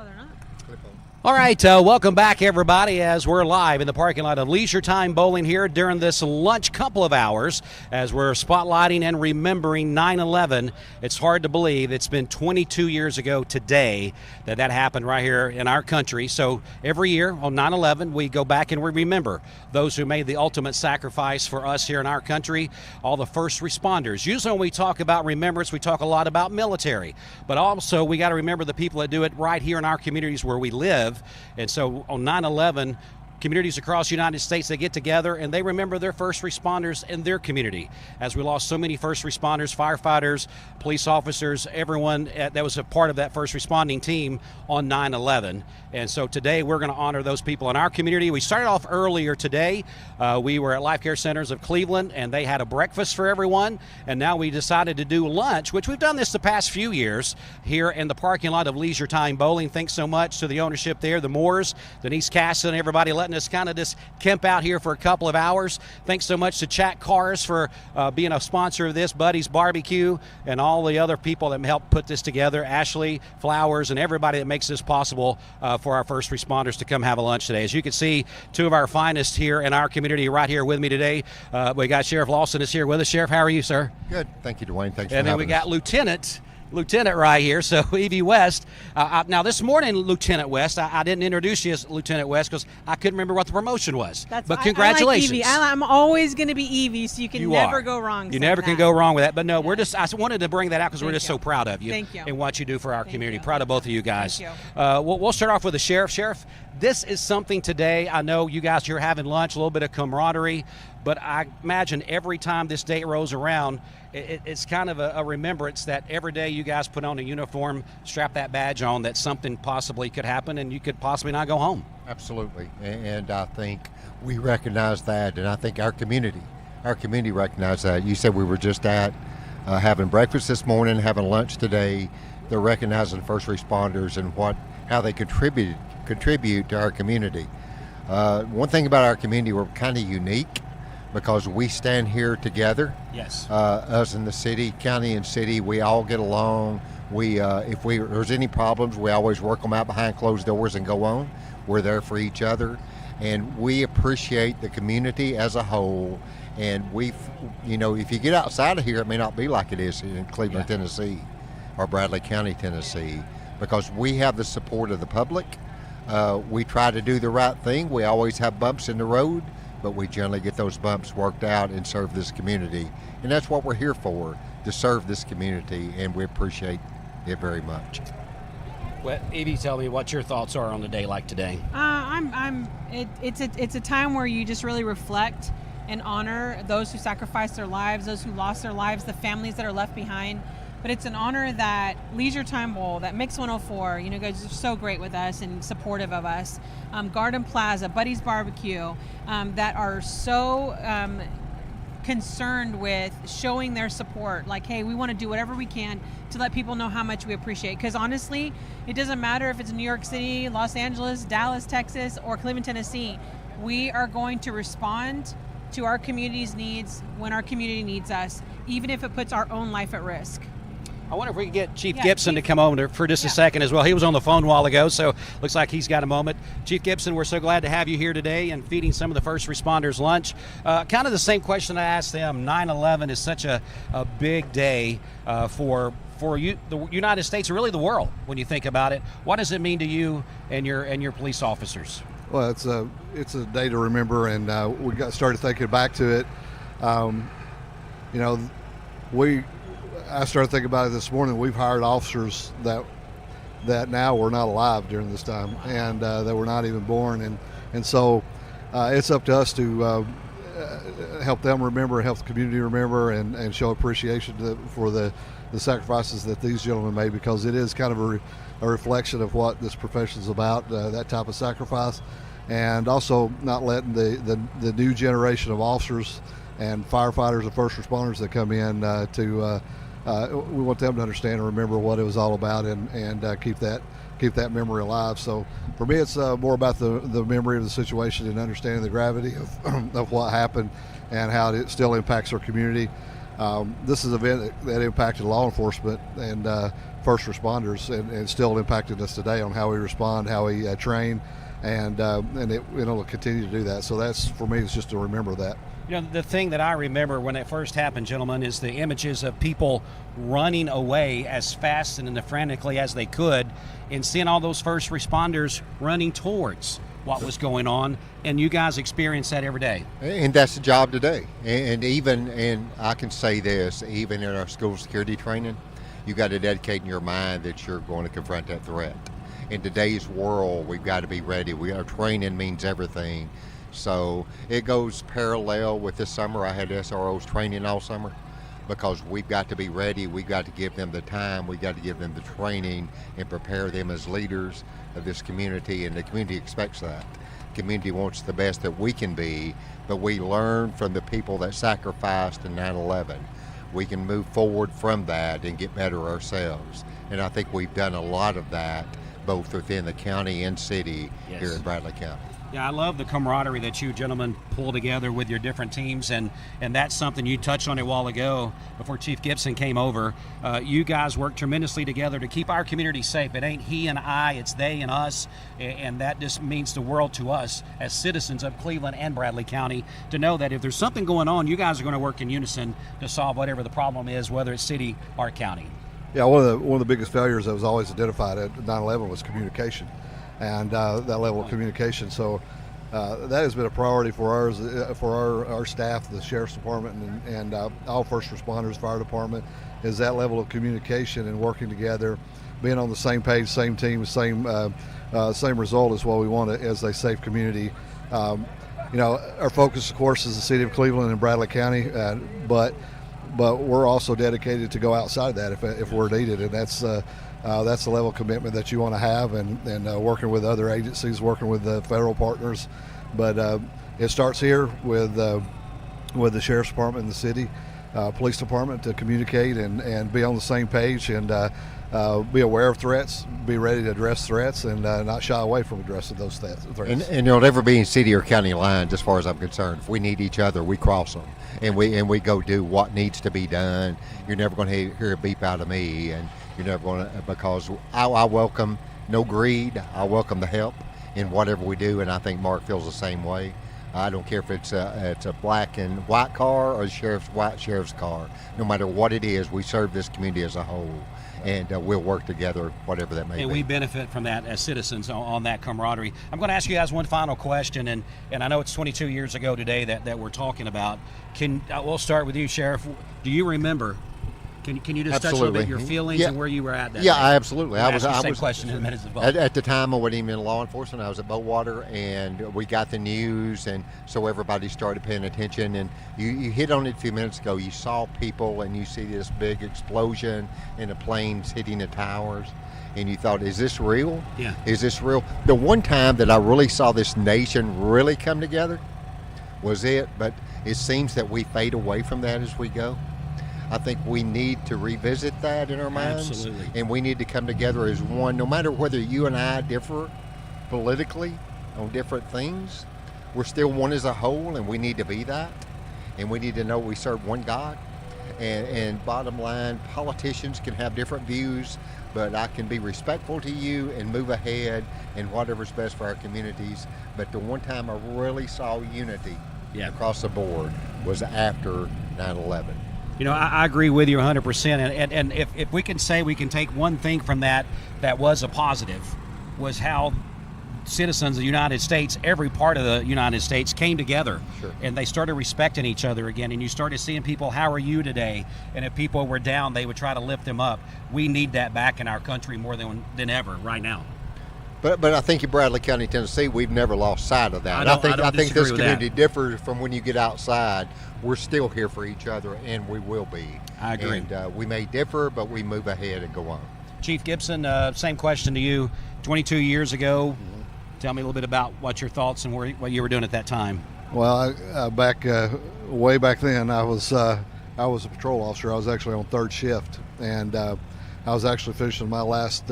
Oh, they're not? All right, welcome back, everybody, as we're live in the parking lot of Leisure Time Bowling here during this lunch couple of hours as we're spotlighting and remembering 9/11. It's hard to believe it's been 22 years ago today that happened right here in our country. So every year on 9/11, we go back and we remember those who made the ultimate sacrifice for us here in our country, all the first responders. Usually when we talk about remembrance, we talk a lot about military, but also we got to remember the people that do it right here in our communities where we live. And so on 9/11, communities across the United States, they get together and they remember their first responders in their community. As we lost so many first responders, firefighters, police officers, everyone that was a part of that first responding team on 9/11. And so today we're going to honor those people in our community. We started off earlier today. We were at Life Care Centers of Cleveland and they had a breakfast for everyone. And now we decided to do lunch, which we've done this the past few years here in the parking lot of Leisure Time Bowling. Thanks so much to the ownership there, the Moores, Denise Casson, everybody letting us kind of just camp out here for a couple of hours. Thanks so much to Chat Cars for being a sponsor of this, Buddy's Barbecue, and all the other people that helped put this together, Ashley Flowers, and everybody that makes this possible for our first responders to come have a lunch today. As you can see, two of our finest here in our community right here with me today. We got Sheriff Lawson is here with us. Sheriff, how are you, sir? Good. Thank you, Dwayne. Thanks for having us. And then we got Lieutenant right here, so Evie West. Now this morning, Lieutenant West, I didn't introduce you as Lieutenant West because I couldn't remember what the promotion was. But congratulations. I like Evie. I'm always going to be Evie, so you can never go wrong. You never can go wrong with that. But no, I wanted to bring that out because we're just so proud of you. Thank you. And what you do for our community. Proud of both of you guys. Thank you. We'll start off with the Sheriff. Sheriff, this is something today. I know you guys, you're having lunch, a little bit of camaraderie, but I imagine every time this day rolls around, it's kind of a remembrance that every day you guys put on a uniform, strap that badge on, that something possibly could happen and you could possibly not go home. Absolutely. And I think we recognize that, and I think our community recognizes that. You said we were just having breakfast this morning, having lunch today. They're recognizing first responders and how they contribute to our community. One thing about our community, we're kind of unique because we stand here together. Yes. Us in the city, county and city, we all get along. If there's any problems, we always work them out behind closed doors and go on. We're there for each other, and we appreciate the community as a whole. And if you get outside of here, it may not be like it is in Cleveland, Tennessee, or Bradley County, Tennessee, because we have the support of the public. We try to do the right thing. We always have bumps in the road, but we generally get those bumps worked out and serve this community. And that's what we're here for, to serve this community, and we appreciate it very much. Well, Evie, tell me what your thoughts are on the day like today. It's a time where you just really reflect and honor those who sacrificed their lives, those who lost their lives, the families that are left behind. But it's an honor that Leisure Time Bowl, that Mix 104, guys are so great with us and supportive of us. Garden Plaza, Buddy's Barbecue, that are so concerned with showing their support. Like, hey, we want to do whatever we can to let people know how much we appreciate. Because honestly, it doesn't matter if it's New York City, Los Angeles, Dallas, Texas, or Cleveland, Tennessee. We are going to respond to our community's needs when our community needs us, even if it puts our own life at risk. I wonder if we can get Chief Gibson to come over for just a second as well. He was on the phone a while ago, so looks like he's got a moment. Chief Gibson, we're so glad to have you here today and feeding some of the first responders lunch. Kind of the same question I asked them. 9/11 is such a big day for you, the United States, and really the world when you think about it. What does it mean to you and your police officers? Well, it's a day to remember, and we got started thinking back to it. I started thinking about it this morning. We've hired officers that now were not alive during this time, and that were not even born, and so it's up to us to help them remember, help the community remember, and show appreciation for the sacrifices that these gentlemen made, because it is kind of a reflection of what this profession is about, that type of sacrifice, and also not letting the new generation of officers and firefighters and first responders that come in we want them to understand and remember what it was all about, and keep that memory alive. So for me, it's more about the memory of the situation and understanding the gravity of what happened and how it still impacts our community. this is an event that impacted law enforcement and first responders, and still impacted us today on how we respond, how we train, and it'll continue to do that. So that's, for me, it's just to remember that. You know, the thing that I remember when it first happened, gentlemen, is the images of people running away as fast and as frantically as they could, and seeing all those first responders running towards what was going on, and you guys experience that every day. And that's the job today. And I can say this, even in our school security training, you got to dedicate in your mind that you're going to confront that threat. In today's world, we've got to be ready. Our training means everything. So it goes parallel with this summer. I had SROs training all summer because we've got to be ready. We've got to give them the time. We've got to give them the training and prepare them as leaders of this community, and the community expects that. The community wants the best that we can be, but we learn from the people that sacrificed in 9/11. We can move forward from that and get better ourselves. And I think we've done a lot of that, both within the county and city here in Bradley County. Yeah, I love the camaraderie that you gentlemen pull together with your different teams, and that's something you touched on a while ago before Chief Gibson came over. You guys work tremendously together to keep our community safe. It ain't he and I, it's they and us, and that just means the world to us as citizens of Cleveland and Bradley County to know that if there's something going on, you guys are going to work in unison to solve whatever the problem is, whether it's city or county. Yeah, one of the biggest failures that was always identified at 9/11 was communication, and that level of communication. So that has been a priority for our staff, the Sheriff's Department, and all first responders, fire department, is that level of communication and working together, being on the same page, same team, same result is what we want as a safe community. Our focus, of course, is the city of Cleveland and Bradley County, but we're also dedicated to go outside that if we're needed, and that's the level of commitment that you want to have, and working with other agencies, working with the federal partners. But it starts here with the Sheriff's Department and the city, police department, to communicate and be on the same page, and be aware of threats, be ready to address threats, and not shy away from addressing those threats. And it'll never be in city or county lines, as far as I'm concerned. If we need each other, we cross them, and we go do what needs to be done. You're never going to hear a beep out of me, and you're never going to, because I welcome no greed. I welcome the help in whatever we do, and I think Mark feels the same way. I don't care if it's a black and white car or a sheriff's car. No matter what it is, we serve this community as a whole, and we'll work together, whatever that may be. And we benefit from that as citizens on that camaraderie. I'm going to ask you guys one final question, and I know it's 22 years ago today that we're talking about. We'll start with you, Sheriff. Do you remember? Can you just touch a little bit your feelings and where you were at that day? Absolutely. I was the same question in a minute as well. At the time, I wasn't even in law enforcement. I was at Boatwater, and we got the news, and so everybody started paying attention. And you hit on it a few minutes ago. You saw people, and you see this big explosion and the planes hitting the towers, and you thought, is this real? Yeah. Is this real? The one time that I really saw this nation really come together was it, but it seems that we fade away from that as we go. I think we need to revisit that in our minds. Absolutely. And we need to come together as one, no matter whether you and I differ politically on different things. We're still one as a whole, and we need to be that. And we need to know we serve one God. And bottom line, politicians can have different views, but I can be respectful to you and move ahead in whatever's best for our communities. But the one time I really saw unity across the board was after 9/11. You know, I agree with you 100%. And if we can say we can take one thing from that was a positive, was how citizens of the United States, every part of the United States, came together. Sure. And they started respecting each other again. And you started seeing people, how are you today? And if people were down, they would try to lift them up. We need that back in our country more than ever right now. But I think in Bradley County, Tennessee, we've never lost sight of that. I think this community differs from when you get outside. We're still here for each other, and we will be. I agree. And we may differ, but we move ahead and go on. Chief Gibson, same question to you. 22 years ago, tell me a little bit about what your thoughts and what you were doing at that time. Well, way back then, I was a patrol officer. I was actually on third shift, and I was actually finishing my last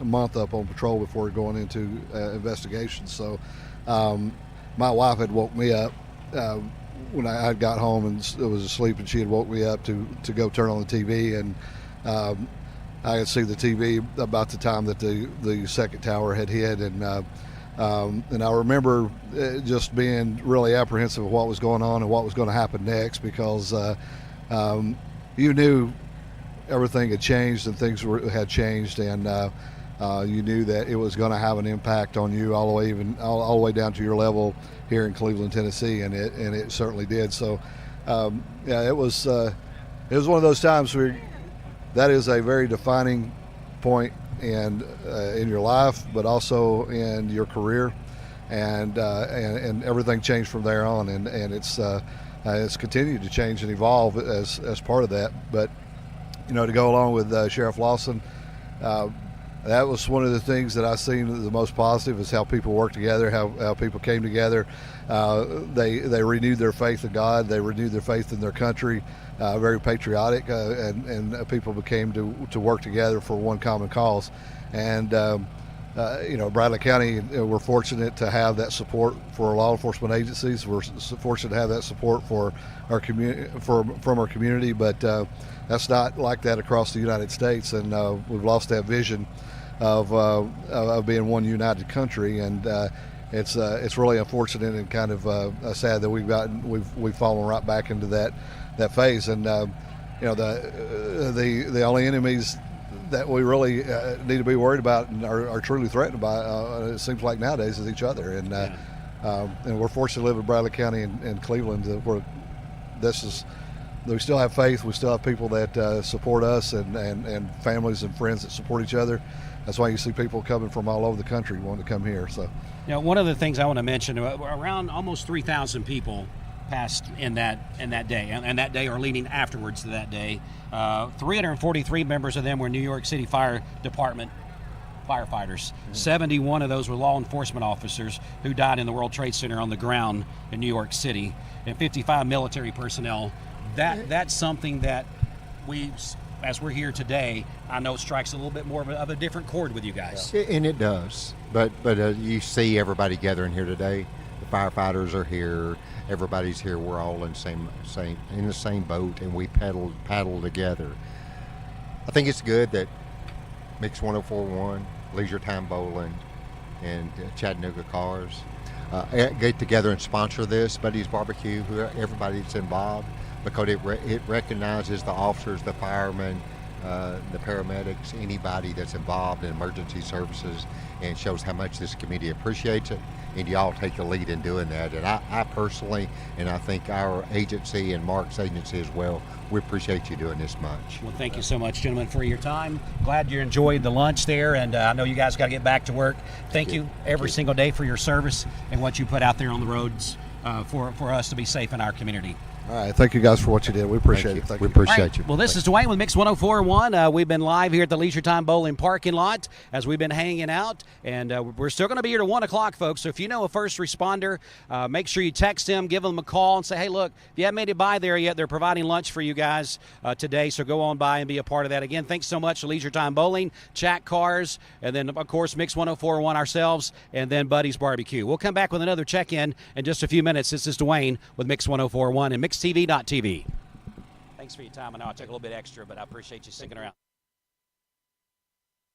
month up on patrol before going into investigations. So my wife had woke me up when I got home and was asleep, and she had woke me up to go turn on the TV, and I could see the TV about the time that the second tower had hit, and I remember just being really apprehensive of what was going on and what was going to happen next, because you knew everything had changed and things had changed, and you knew that it was going to have an impact on you all the way down to your level here in Cleveland, Tennessee, and it certainly did. So yeah, it was one of those times where that is a very defining point and in your life, but also in your career, and everything changed from there on, and it's continued to change and evolve as part of that. But to go along with Sheriff Lawson, that was one of the things that I seen the most positive, is how people work together, how people came together. They renewed their faith in God, they renewed their faith in their country, very patriotic, and people became to work together for one common cause. And Bradley County, we're fortunate to have that support for law enforcement agencies. We're fortunate to have that support for our community, from our community, but that's not like that across the United States, and we've lost that vision of being one united country, and it's really unfortunate and kind of sad that we've fallen right back into that phase. And the only enemies that we really need to be worried about and are truly threatened by, it seems like nowadays, is each other. And we're fortunate to live in Bradley County and Cleveland, where we still have faith. We still have people that support us, and families and friends that support each other. That's why you see people coming from all over the country wanting to come here. So, one of the things I want to mention, around almost 3,000 people passed in that day, and that day or leading afterwards to that day. 343 members of them were New York City Fire Department firefighters. 71 of those were law enforcement officers who died in the World Trade Center on the ground in New York City, and 55 military personnel. That's something that as we're here today, I know strikes a little bit more of a different chord with you guys. Yeah. And it does, but you see everybody gathering here today. The firefighters are here. Everybody's here. We're all in the same boat, and we paddle together. I think it's good that Mix 104.1, Leisure Time Bowling, and Chattanooga Cars get together and sponsor this Buddy's Barbecue. Everybody's involved, because it recognizes the officers, the firemen, the paramedics, anybody that's involved in emergency services, and shows how much this community appreciates it. And y'all take the lead in doing that. And I personally, and I think our agency and Mark's agency as well, we appreciate you doing this much. Well, thank you so much, gentlemen, for your time. Glad you enjoyed the lunch there, and I know you guys got to get back to work. Thank you every single day for your service and what you put out there on the roads for us to be safe in our community. All right, thank you guys for what you did. We appreciate it. Thank you. We appreciate you. Well, this is Dwayne with Mix 104.1. We've been live here at the Leisure Time Bowling parking lot as we've been hanging out, and we're still going to be here to 1 o'clock, folks. So if you know a first responder, make sure you text them, give them a call, and say, hey, look, if you haven't made it by there yet, they're providing lunch for you guys today, so go on by and be a part of that. Again, thanks so much to Leisure Time Bowling, Chat Cars, and then, of course, Mix 104.1 ourselves, and then Buddy's Barbecue. We'll come back with another check-in in just a few minutes. This is Dwayne with Mix 104.1 and MixTV.tv. Thanks for your time. I know I took a little bit extra, but I appreciate you sticking around.